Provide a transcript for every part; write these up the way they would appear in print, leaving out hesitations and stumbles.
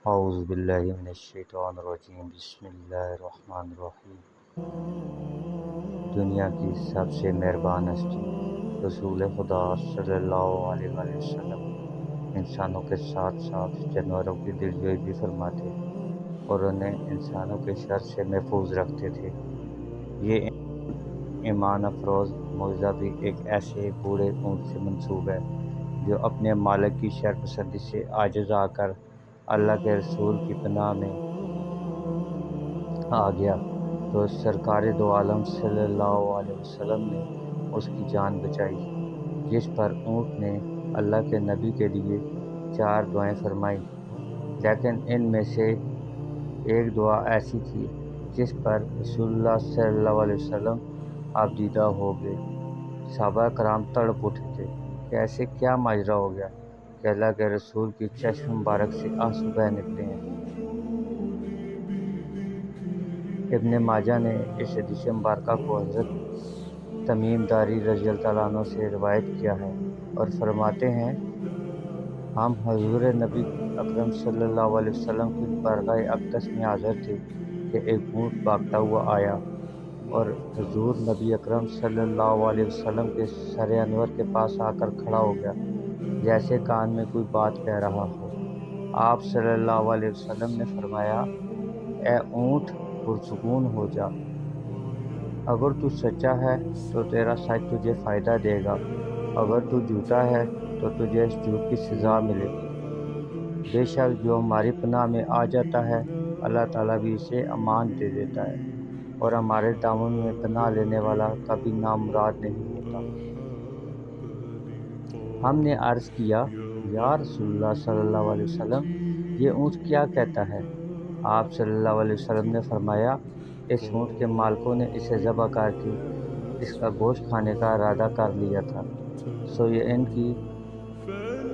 اعوذ باللہ من الشیطان الرجیم بسم اللہ الرحمن الرحیم۔ دنیا کی سب سے مہربان ہستی رسول خدا صلی اللہ علیہ وآلہ وسلم انسانوں کے ساتھ ساتھ جانوروں کی دلجوئی بھی فرماتے اور انہیں انسانوں کے شر سے محفوظ رکھتے تھے۔ یہ ایمان افروز معجزہ بھی ایک ایسے بوڑھے اونٹ سے منسوب ہے جو اپنے مالک کی شر پسندی سے عاجز آ کر اللہ کے رسول کی پناہ میں آ گیا تو سرکار دو عالم صلی اللہ علیہ وسلم نے اس کی جان بچائی، جس پر اونٹ نے اللہ کے نبی کے لیے 4 دعائیں فرمائیں، لیکن ان میں سے ایک دعا ایسی تھی جس پر رسول اللہ صلی اللہ علیہ وسلم آبدیدہ ہو گئے۔ صحابہ کرام تڑپ اٹھے تھے کہ ایسے کیا ماجرا ہو گیا کہ اللہ کے رسول کی چشم مبارک سے آنسو بہہ نکلے ہیں۔ ابن ماجہ نے اس حدیث مبارکہ کو حضرت تمیم داری رضی اللہ عنہ سے روایت کیا ہے اور فرماتے ہیں، ہم حضور نبی اکرم صلی اللہ علیہ وسلم کی بارگاہ اقدس میں حاضر تھے کہ ایک اونٹ بھاگتا ہوا آیا اور حضور نبی اکرم صلی اللہ علیہ وسلم کے سر انور کے پاس آ کر کھڑا ہو گیا، جیسے کان میں کوئی بات کہہ رہا ہو۔ آپ صلی اللہ علیہ وسلم نے فرمایا، اے اونٹ پرسکون ہو جا، اگر تو سچا ہے تو تیرا سچ تجھے فائدہ دے گا، اگر تو جھوٹا ہے تو تجھے اس جھوٹ کی سزا ملے گی۔ بے شک جو ہماری پناہ میں آ جاتا ہے اللہ تعالیٰ بھی اسے امان دے دیتا ہے، اور ہمارے دامن میں پناہ لینے والا کبھی نامراد نہیں ہوتا۔ ہم نے عرض کیا، یا رسول اللہ صلی اللہ علیہ وسلم، یہ اونٹ کیا کہتا ہے؟ آپ صلی اللہ علیہ وسلم نے فرمایا، اس اونٹ کے مالکوں نے اسے ذبح کر کے اس کا گوشت کھانے کا ارادہ کر لیا تھا، سو یہ ان کی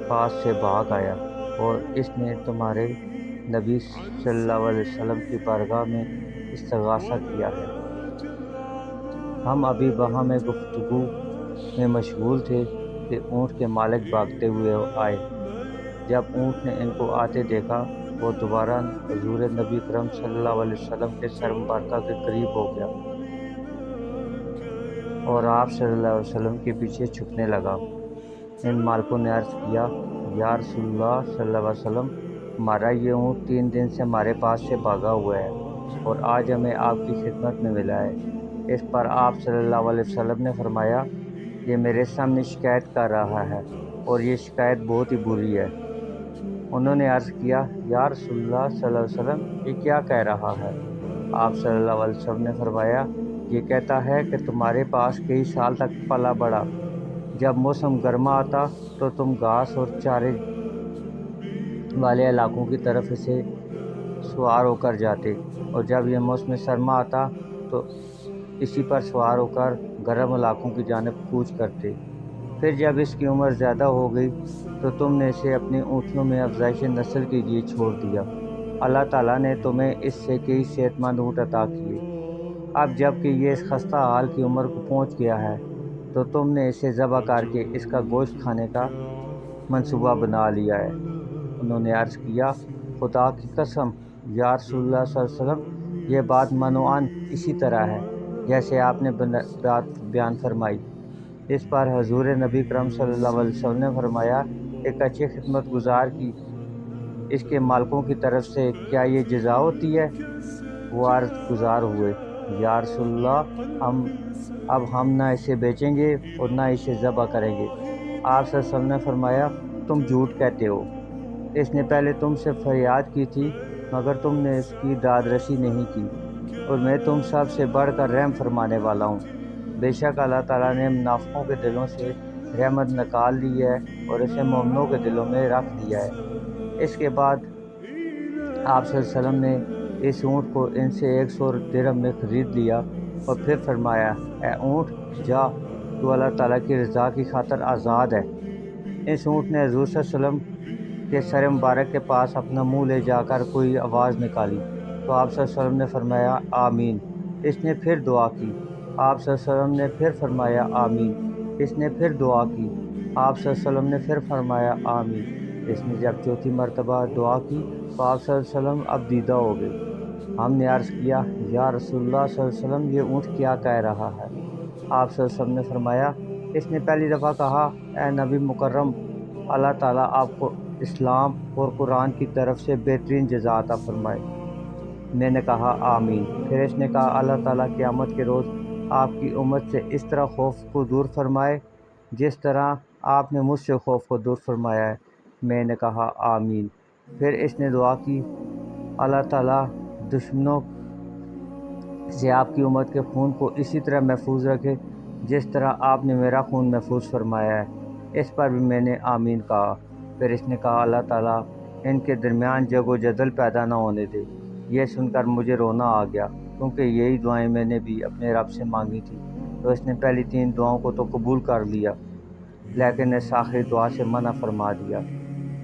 پاس سے بھاگ آیا اور اس نے تمہارے نبی صلی اللہ علیہ وسلم کی بارگاہ میں استغاثہ کیا ہے۔ ہم ابھی وہاں میں گفتگو میں مشغول تھے کہ اونٹ کے مالک بھاگتے ہوئے آئے۔ جب اونٹ نے ان کو آتے دیکھا، وہ دوبارہ حضور نبی کرم صلی اللہ علیہ وسلم کے سر مبارکہ کے قریب ہو گیا اور آپ صلی اللہ علیہ وسلم کے پیچھے چھپنے لگا۔ ان مالکوں نے عرض کیا، یا رسول اللہ صلی اللہ علیہ وسلم، ہمارا یہ اونٹ 3 دن سے ہمارے پاس سے بھاگا ہوا ہے اور آج ہمیں آپ کی خدمت میں ملا ہے۔ اس پر آپ صلی اللہ علیہ وسلم نے فرمایا، یہ میرے سامنے شکایت کر رہا ہے اور یہ شکایت بہت ہی بری ہے۔ انہوں نے عرض کیا، یا رسول اللہ صلی اللہ علیہ وسلم، یہ کیا کہہ رہا ہے؟ آپ صلی اللہ علیہ وسلم نے فرمایا، یہ کہتا ہے کہ تمہارے پاس کئی سال تک پلا بڑھا، جب موسم گرما آتا تو تم گھاس اور چارے والے علاقوں کی طرف اسے سوار ہو کر جاتے، اور جب یہ موسم سرما آتا تو اسی پر سوار ہو کر گرم علاقوں کی جانب کوچ کرتے۔ پھر جب اس کی عمر زیادہ ہو گئی تو تم نے اسے اپنی اونٹیوں میں افزائش نسل کے لیے چھوڑ دیا۔ اللہ تعالیٰ نے تمہیں اس سے کئی صحت مند اونٹ عطا کیے۔ اب جب کہ یہ اس خستہ حال کی عمر کو پہنچ گیا ہے تو تم نے اسے ذبح کر کے اس کا گوشت کھانے کا منصوبہ بنا لیا ہے۔ انہوں نے عرض کیا، خدا کی قسم، یا رسول اللہ صلی اللہ علیہ وسلم، یہ بات منوعاً اسی طرح ہے جیسے آپ نے بات بیان فرمائی۔ اس پر حضور نبی کرم صلی اللہ علیہ وسلم نے فرمایا، ایک اچھے خدمت گزار کی اس کے مالکوں کی طرف سے کیا یہ جزا ہوتی ہے؟ وہ عرض گزار ہوئے، یا رسول اللہ، اب ہم نہ اسے بیچیں گے اور نہ اسے ذبح کریں گے۔ آپ صلی اللہ علیہ وسلم نے فرمایا، تم جھوٹ کہتے ہو، اس نے پہلے تم سے فریاد کی تھی مگر تم نے اس کی داد رسی نہیں کی، اور میں تم سب سے بڑھ کر رحم فرمانے والا ہوں۔ بے شک اللہ تعالیٰ نے منافقوں کے دلوں سے رحمت نکال لی ہے اور اسے مومنوں کے دلوں میں رکھ دیا ہے۔ اس کے بعد آپ صلی اللہ علیہ وسلم نے اس اونٹ کو ان سے 100 درہم میں خرید لیا اور پھر فرمایا، اے اونٹ، جا، تو اللہ تعالیٰ کی رضا کی خاطر آزاد ہے۔ اس اونٹ نے حضور صلی اللہ علیہ وسلم کے سر مبارک کے پاس اپنا منہ لے جا کر کوئی آواز نکالی تو آپ صلی اللہ علیہ وسلم نے فرمایا، آمین۔ اس نے پھر دعا کی، آپ صلی اللہ علیہ وسلم نے پھر فرمایا، آمین۔ اس نے پھر دعا کی، آپ صلی اللہ علیہ وسلم نے پھر فرمایا، آمین۔ اس نے جب چوتھی مرتبہ دعا کی तो आप सल्लल्लाहु अलैहि वसल्लम अब दीदा हो गए। हमने अर्ज़ किया, या रसूलुल्लाह सल्लल्लाहु अलैहि वसल्लम, ये ऊँट क्या कह रहा है? आप सल्लल्लाहु अलैहि वसल्लम ने फरमाया, इसने पहली दफ़ा कहा, ए नबी मुकर्रम, अल्लाह ताला आपको इस्लाम और कुरान की तरफ से बेहतरीन जज़ा अता फरमाए। मैंने कहा, आमीन। फिर इसने कहा, अल्लाह ताला क़यामत के रोज़ आपकी उम्मत से इस तरह खौफ को दूर फरमाए जिस तरह आपने मुझसे खौफ को दूर फरमाया है। मैंने कहा, आमीन। फिर इसने दुआ की, अल्लाह ताला दुश्मनों से आपकी उम्मत के खून को इसी तरह महफूज रखे जिस तरह आपने मेरा खून महफूज फरमाया है। इस पर भी मैंने आमीन कहा। फिर इसने कहा, अल्लाह ताला इनके दरमियान जगो जदल पैदा ना होने दे। यह सुनकर मुझे रोना आ गया, क्योंकि यही दुआएं मैंने भी अपने रब से मांगी थी। तो इसने पहली 3 दुआओं को तो कबूल कर लिया, लेकिन इस आखिरी दुआ से मना फरमा दिया।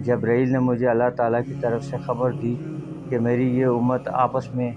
जबरील ने मुझे अल्लाह ताला की तरफ से खबर दी कि मेरी ये उम्मत आपस में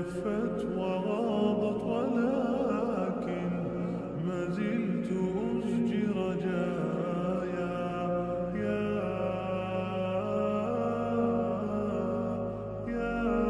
جفت وغاضت ولكن ما زلت أسجي رجايا يا يا يا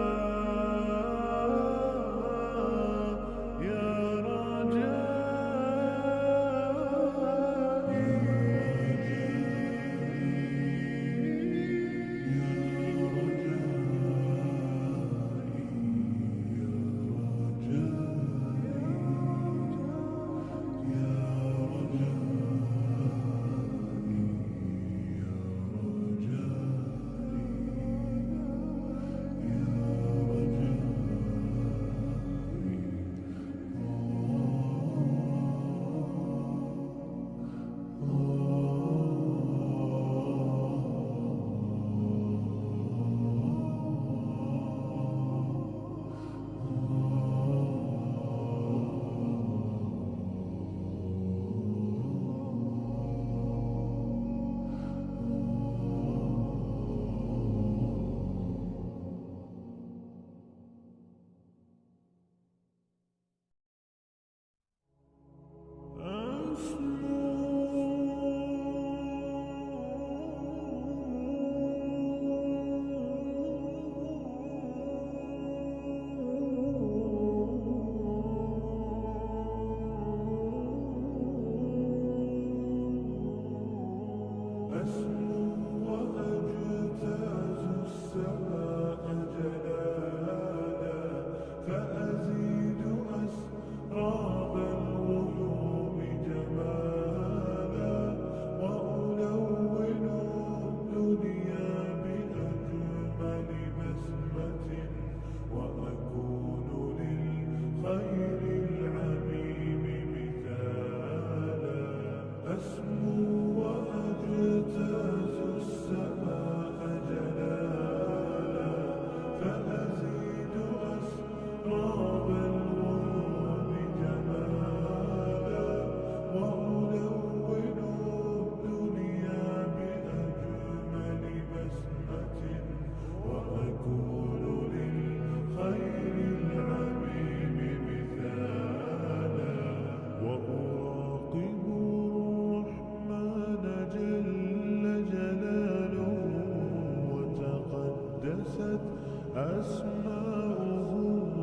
أسماؤه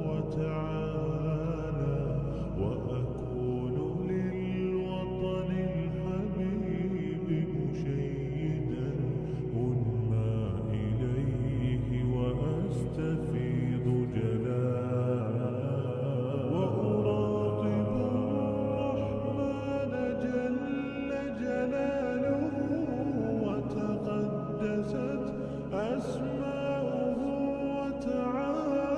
وتعالى وأكون للوطن الحبيب مشيدا أنمى إليه وأستفيض جلالا وأراقب الرحمن جل جلاله وتقدست أسماؤه وتعالى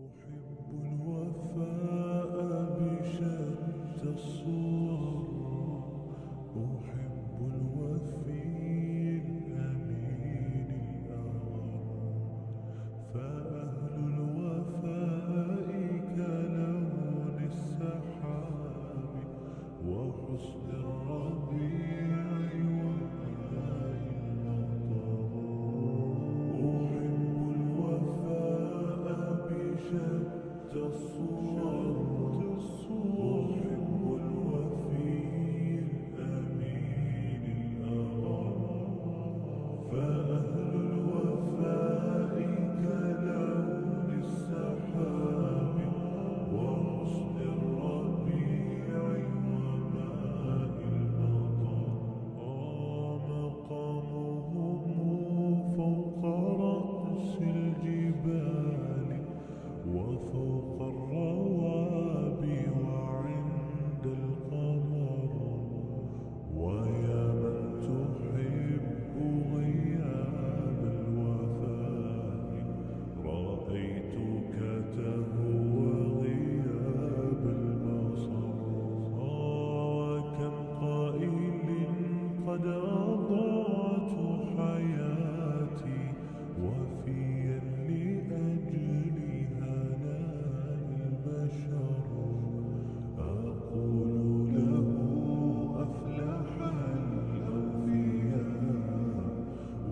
أحب الوفاء بشتى الصور، أحب الوفي الأمين الأغر، فأهل الوفاء كلون السحاب وحسن الربيع وماء المطر. أحب الوفاء بشتى الصور، أحب الوفي الأمين الأغر، فأهل الوفاء كلون السحاب وحسن الربيع وماء المطر. مقامهم فوق رأس الجبال وفوق الروابي وعند القمر، ويا من تحب غياب الوفاء رأيتك تهوى غياب البصر. وكم قائل قد أضعت حياتي وفيا لأجل هناء البشر، أقول له أفلح الأوفياء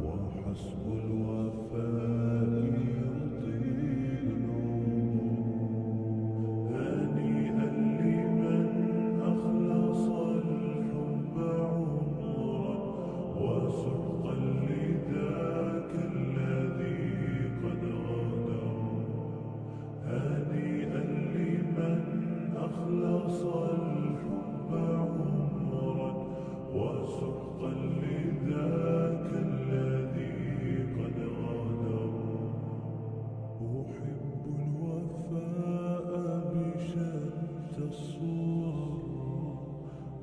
وحسب الوفاء يطيل العمر. هنيئا لمن أخلص الحب عمرا وسحقا لذاك الذي قد غدر. هنيئا لمن أخلص الحب عمرا وسحقا لذاك الذي قد غدر. أحب الوفاء بشتى الصور،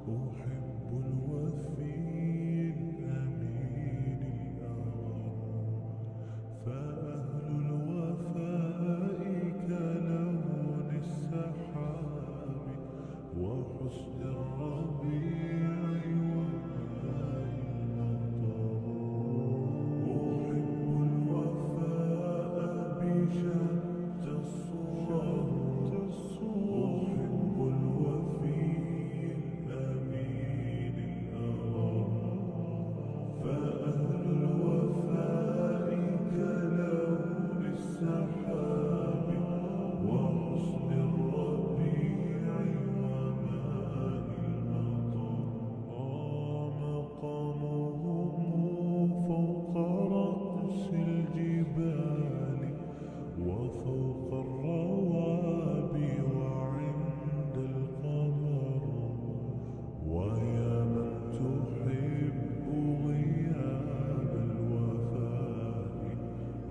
أحب الوفي الأمين الأغر، فأهل الوفاء كلون السحاب وحسن الربيع وماء المطر. أحب الوفاء بشتى الصور، أحب الوفي الأمين الأغر، فأهل الوفاء كلون السحاب وحسن الربيع وماء المطر. مقامهم فوق رأس الجبال وفوق الروابي وعند القمر، ويا من تحب غياب الوفاء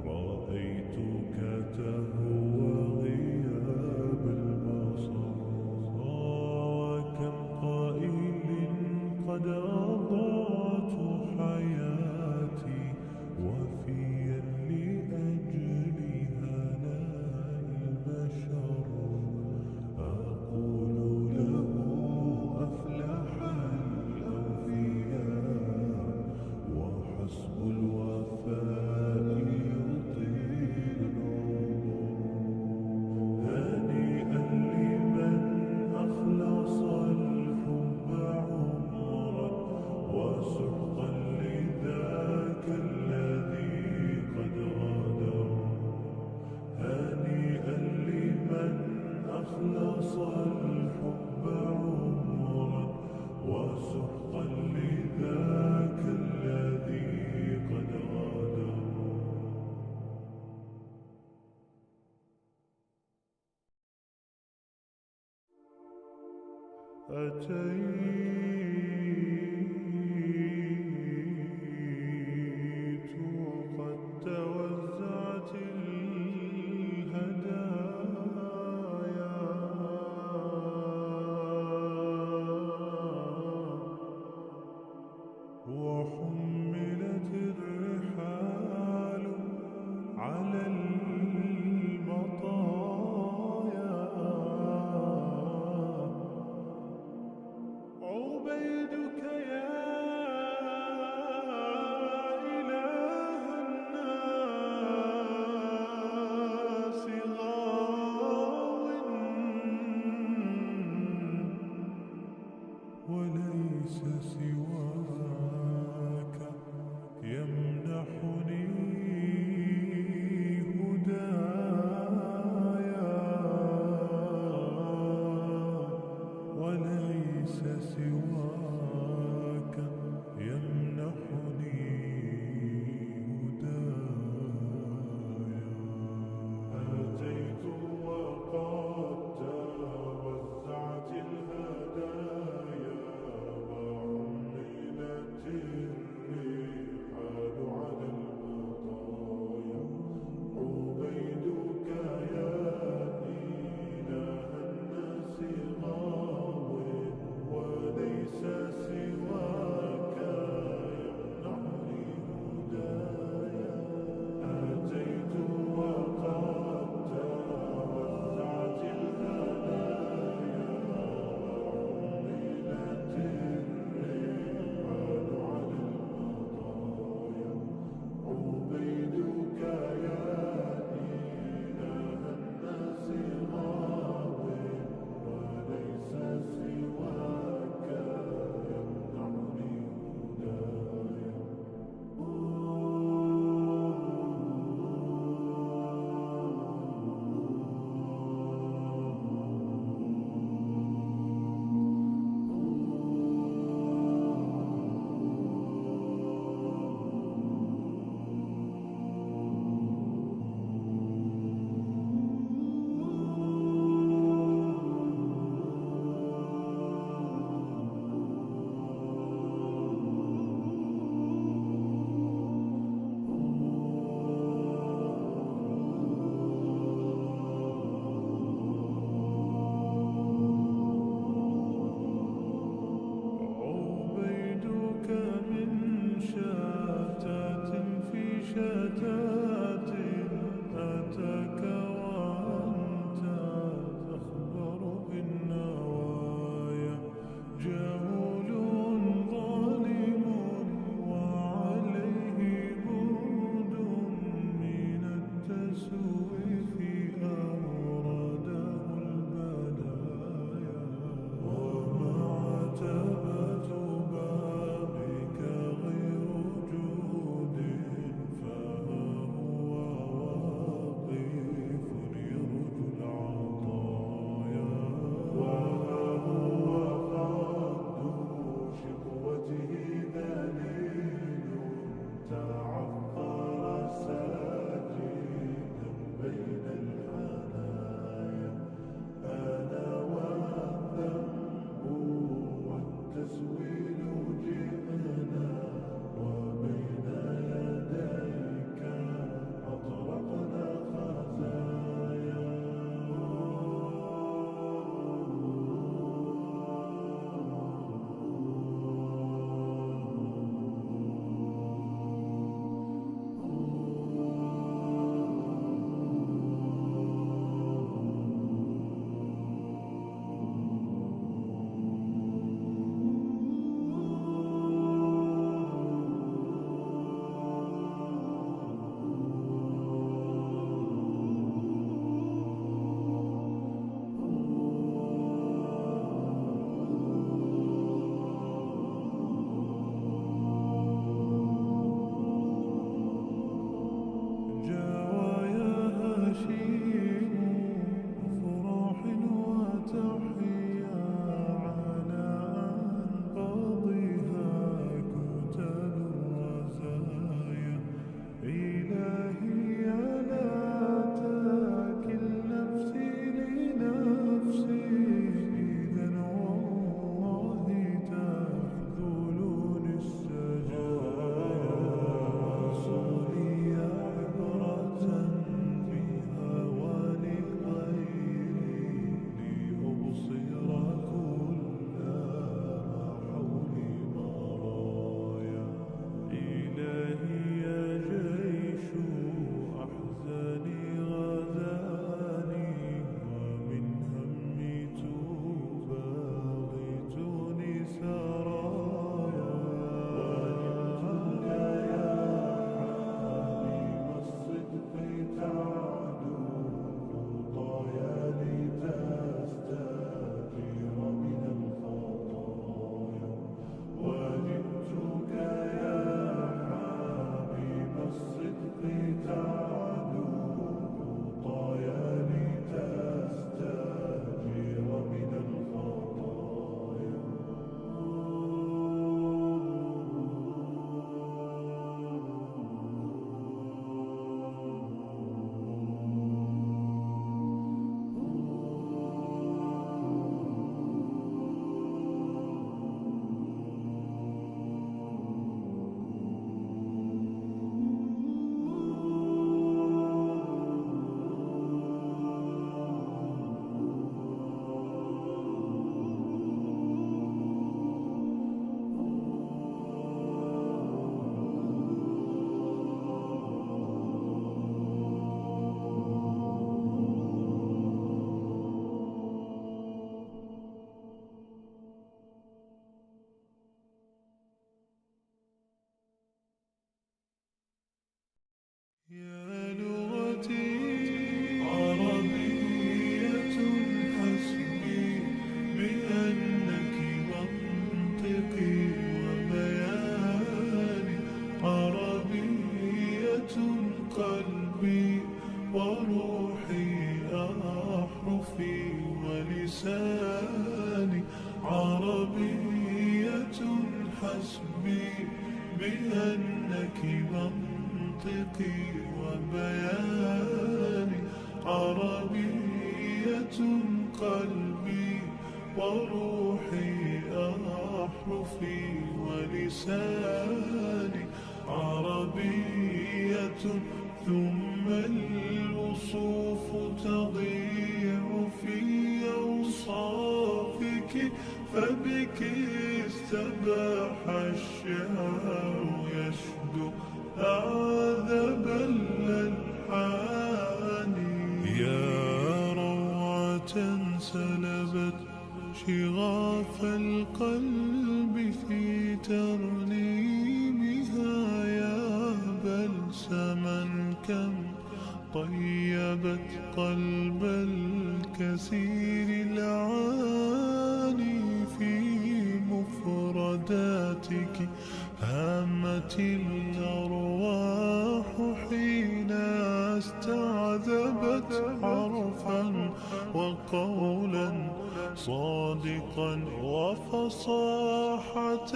رأيتك تهوى غياب البصر. وكم قائل قد أضعت حياتي وفيا لأجل هناء البشر، أقول له أفلح الأوفياء وحسب الوفاء يطيل العمر. هنيئا لمن أخلص الحب عمرا وسحقا لذاك الذي قد غدر. هنيئا لمن أخلص الحب عمرا وسحقا لذاك الذي قد غدر. أتيت وقد توزعت الهدايا، وحملت الرحال على المطايا، نجاة أتاك وأنت تخبر بالنوايا جهول ظالم وعليه برد من التسويف أورده البلايا ومعتبة بابك غير جود فها هو واقف يرجو العطايا وها هو قد شقوته ذليل تعطر ساجدا بين الحنايا أنا والذنب والتسويل جئنا وبين يديك أطرقنا خزايا جوايا هشيم أفراح وتحيا على أنقاضها كتل الرزايا إلهي لا تكل نفسي لنفسي إذا والله تخذلني السجايا صوني عبرة بها ولغيري لأبصر كل ما حولي مرايا إلهي يا جيش أحزاني غزاني ومن همي تباغتني سرايا وجدتك يا حبيب الصدق تعدو خطايا لتستجير من الخطايا وجدتك يا حبيب الصدق تعدو خطايا لتستجير من الخطايا يا لغتي عربية حسبي بأنك منطقي وبياني عربية قلبي وروحي أحرفي ولساني عربية حسبي بأنك منطقي وبياني عربية قلبي وروحي أحرفي ولساني عربية ثم الوصوف تضيع في أوصافك فبك استباح الشعر يشدو أعذب شغاف القلب في ترنيمها يا بلسما كم طيبت قلب الكثير العاني في مفرداتك هامت الأرواح حين استعذبت حرفا وقولا صادقا وفصاحة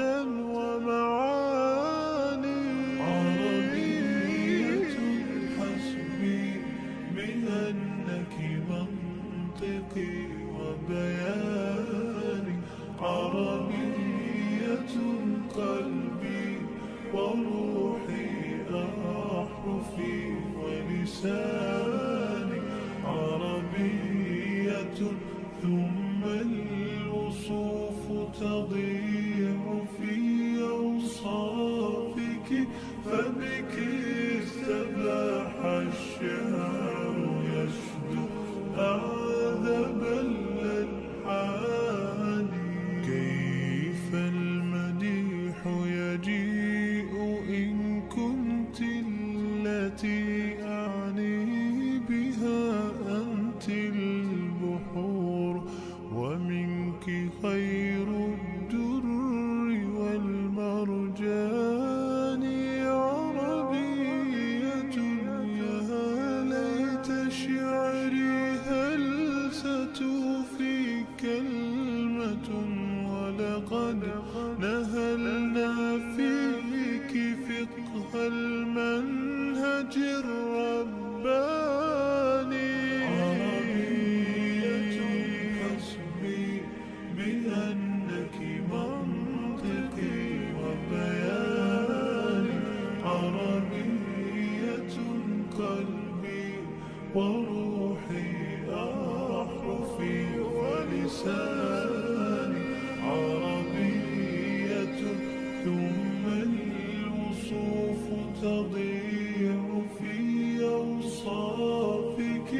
ومعاني عربية حسبي بأنك منطقي وبياني عربية قلبي وروحي أحرفي ولساني عربية ثم الوصوف تضيع في أوصافك فبك استباح الشعر يشدو أعذب الألحان كيف المديح يجيء إن كنت التي أعني بها أنت البحور ومنك خير الدر والمرجان عربية يا ليت شعري هل ستوفي كلمة ولقد نهلنا فيك فقه المنهج الرباني عربية حسبي بأنك منطقي وبياني عربية قلبي وروحي أحرفي ولساني عربية ثم الوصوف تضيع في أوصافك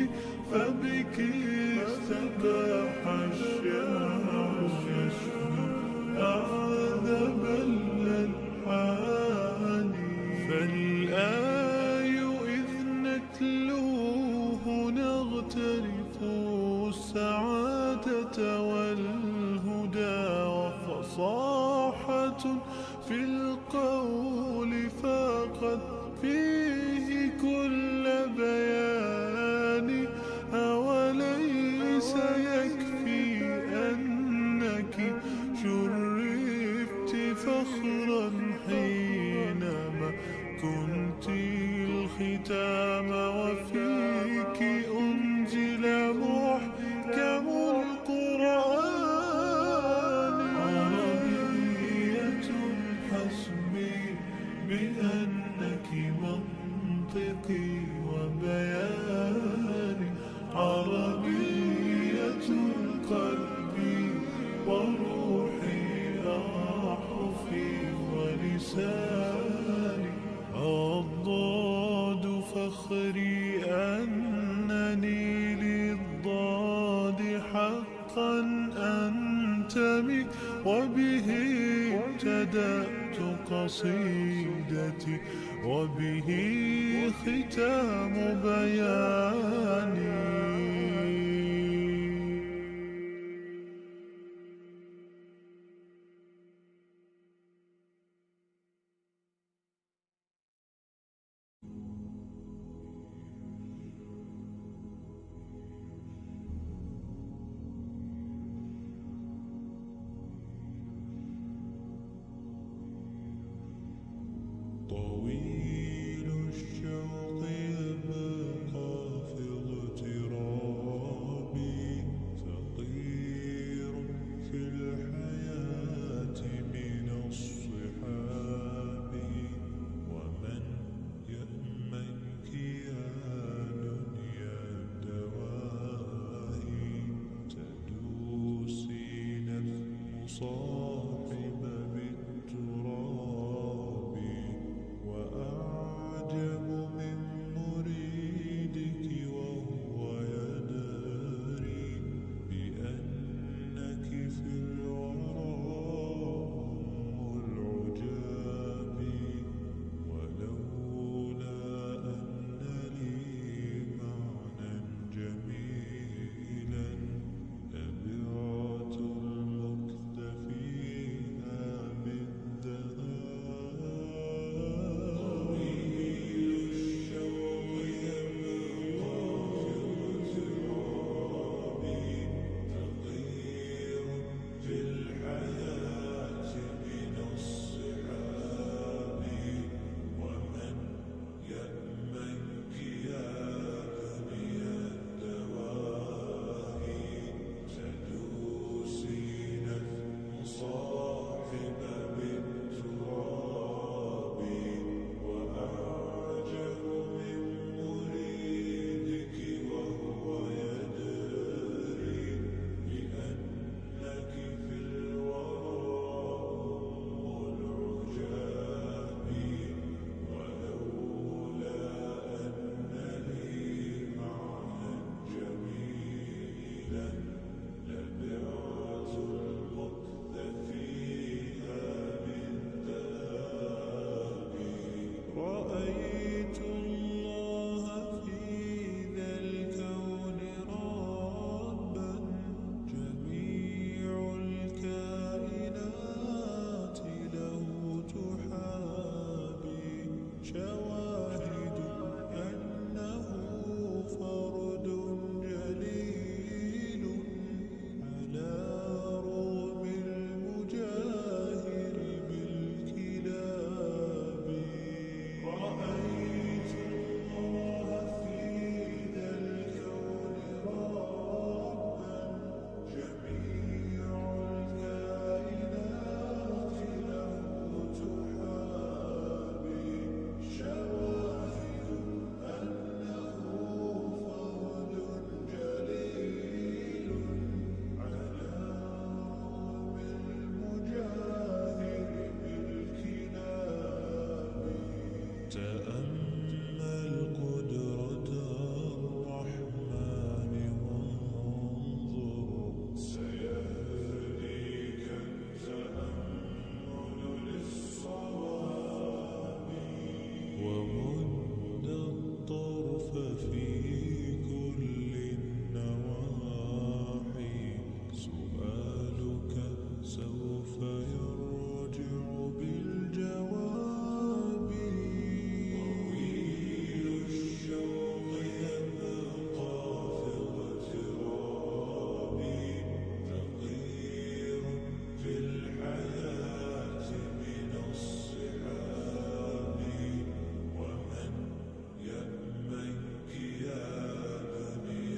فبك استباح الشعر يشدو أعذب الألحان فالآي إذ نتلوه نغترف السعادة والهدى وفصاحة في القول فقد فيه كل بيان أوليس يكفي أنك شرفت فخرا حينما كنت الختام وفيك أنزل محكم القرآن عربية حسبي بأنك منطقي وبياني عربية قلبي وروحي أحرفي ولساني الضاد فخري أنني للضاد حقا أنتمي وبه ابتدأت قصيدتي وبه ختام بياني طويل الشوق يبقى في اغترابي فقير في الحياة من الصحاب ومن يأمنك يا دنيا الدواهي تدوسين المصاحب بالتراب وأعلى شواهد أنه فرد جليل على رغم المجاهر بالكلاب. رأيت الله في ذا الكون ربا جميع الكائنات له تحابي. شواهد أنه فرد جليل على رغم المجاهر بالكلاب. تأمل قدرة الرحمن وانظر سيهديك التأمل للصواب. ومد الطرف في كل النواحي سؤالك سوف يرجع بالجواب. طويل الشوق يبقى في اغترابي فقير في الحياة من الصحاب. ومن يأمنك يا بني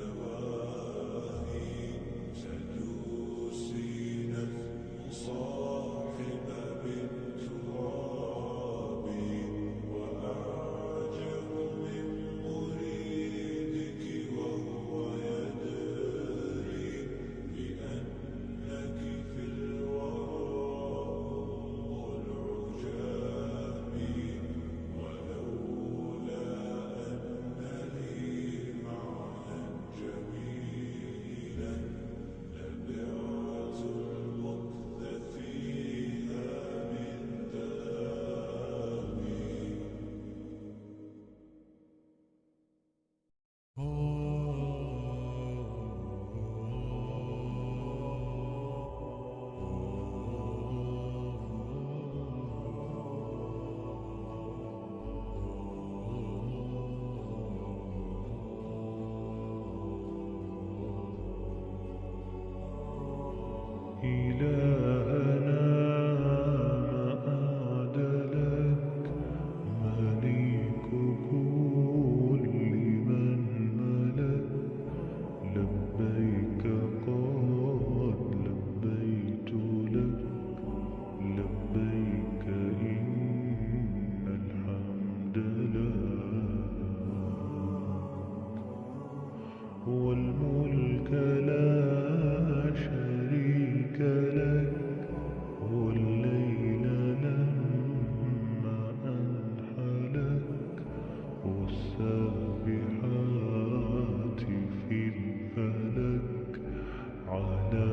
الدواهي تدوسين مصاحب بالتراب. وأعجب من مريدك وهو يدري بأنك في الورى أم العجاب. ولولا أن لي معنى جميلا لبعت المكث فيها من دابي. إلهنا ما أعدلك مليك كل من ملك. لبيك قد لبيت لك لبيك إن الحمد لك والملك لا شريك لك. والليل لما أنحلك والسابحات في الفلك على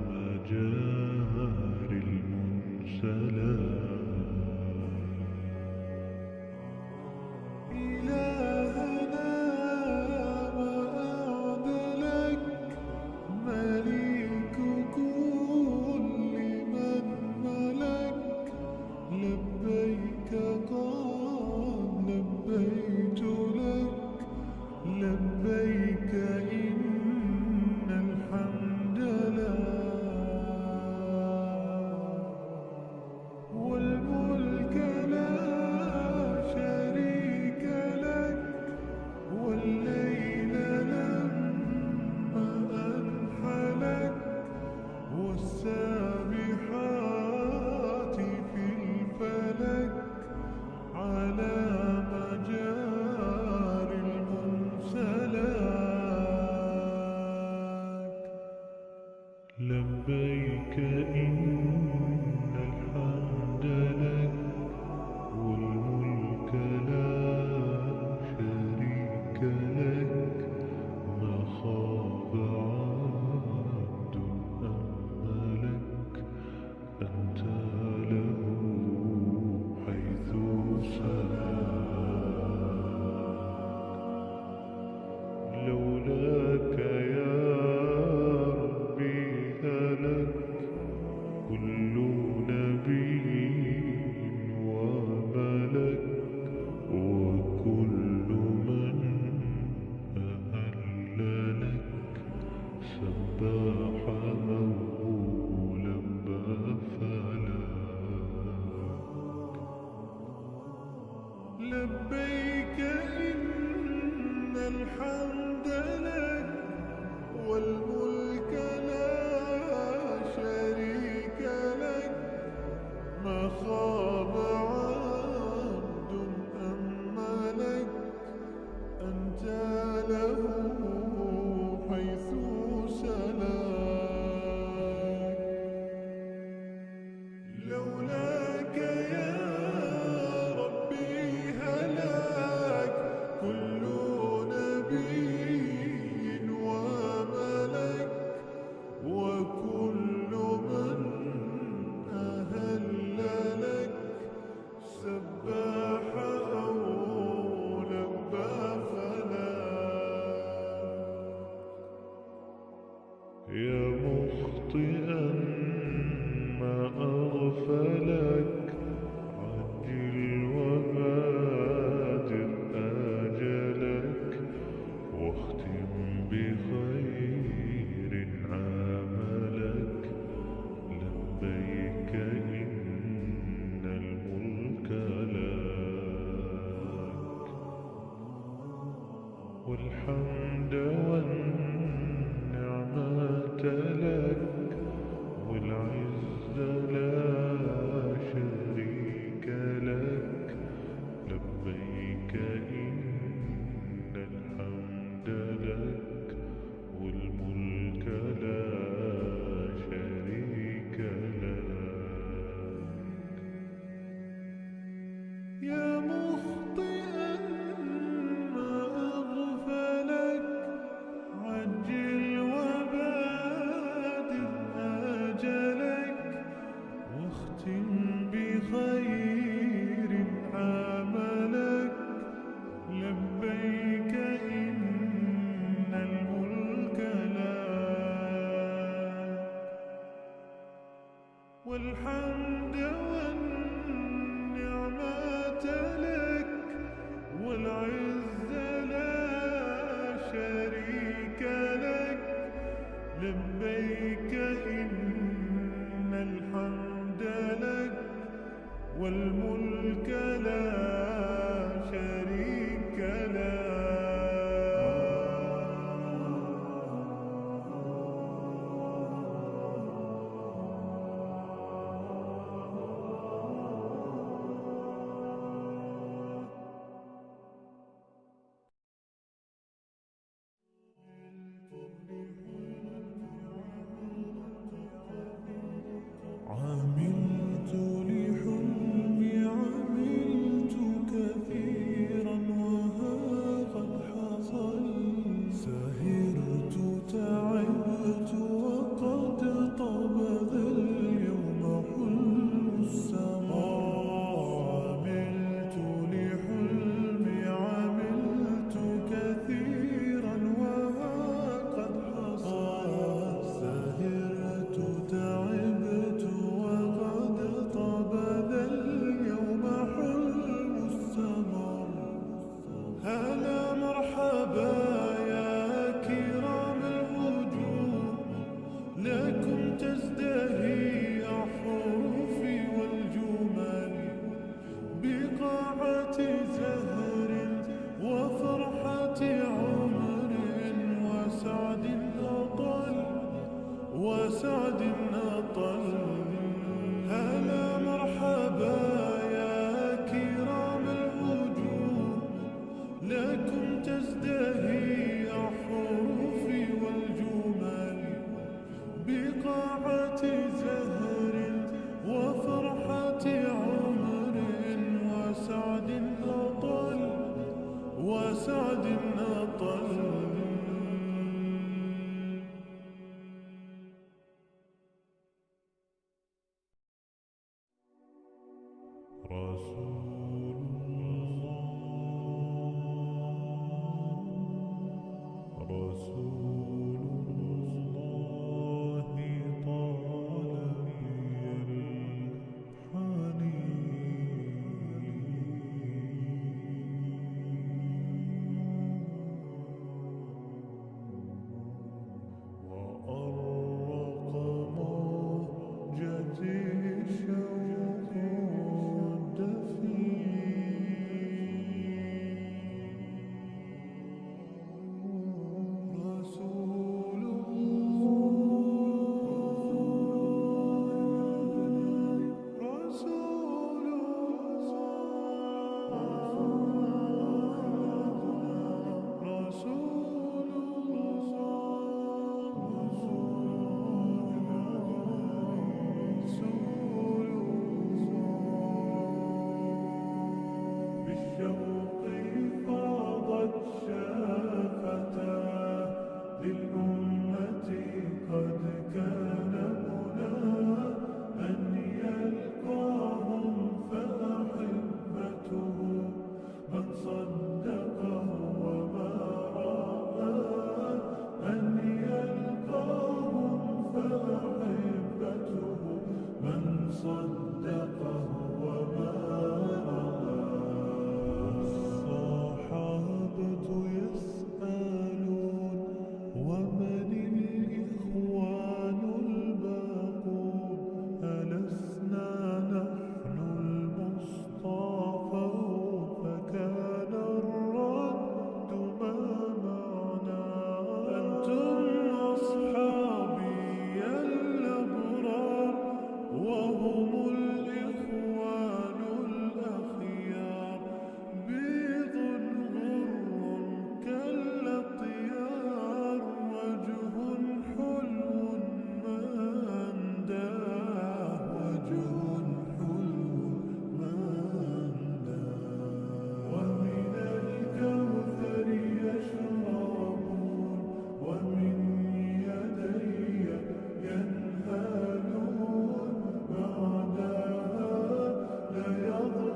مجار المنسلات. إلهنا ما أعدلك مليك كل من ملك. لبيك قد لبيت لك لبيك إن الحمد لك والملك لا شريك لك. والليل لما أنحلك والسابحات في الفلك على مجار المرسلات. لبيك إن الحمد لك والملك لا شريك لك. ما خاب عبد أملك أنت له حيث سلك. لولاك يا ربي هلك كل نبي وملك. لبيك إن الحمد لك والملك لا شريك لك ما خاب عبد أملك أنت له حيث سلاك لولاك يا ربي هلاك كل نبي وملك وكل من أهل لك سباح أو لبى فلاك يا مخطئا ما أغفلك عجل وبادر آجلك واختم بخير عملك لبيك إن الملك لك والحمد والنعمة لك والعز لا شريك لك لبيك إن الحمد لك والملك لا شريك لك يا مخطئا ما أغفلك عجل وبادر آجلك واختم بخير عملك لبيك إن الملك لك والحمد والنعمة لك والعز لا شريك لك لبيك إن الحمد لك والملك لا شريك لك عملت لحلمي عملت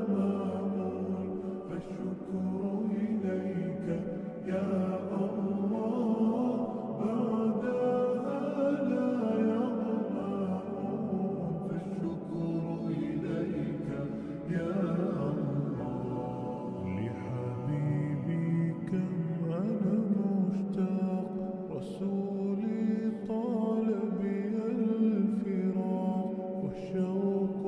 مأمول فالشكر إليك يا الله بعدها لا يضمعون فالشكر إليك يا الله لحبيبي كم أنا مشتاق رسولي طال بي الفراق والشوق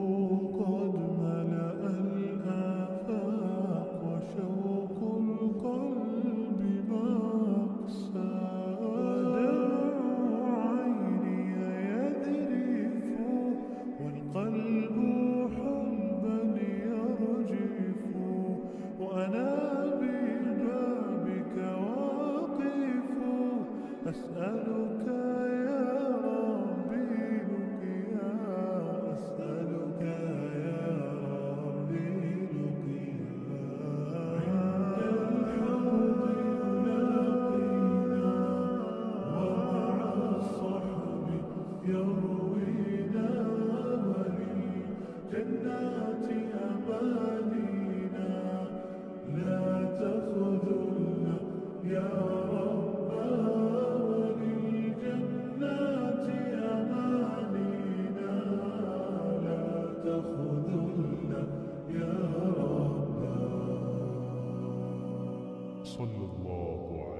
قد ملأ الآفاق وشوق القلب مأسى ودمع عيني يذرف والقلب حبا يرجف وأنا ببابك واقف أسألك يا ربي لقيا أسألك يا ربي لقيا عند الحوض يلاقينا ومع الصحب يروينا وللجنات أمانينا لا تخذلنا يا ربنا وللجنات أمانينا لا تخذلنا يا ربنا صلى الله عليه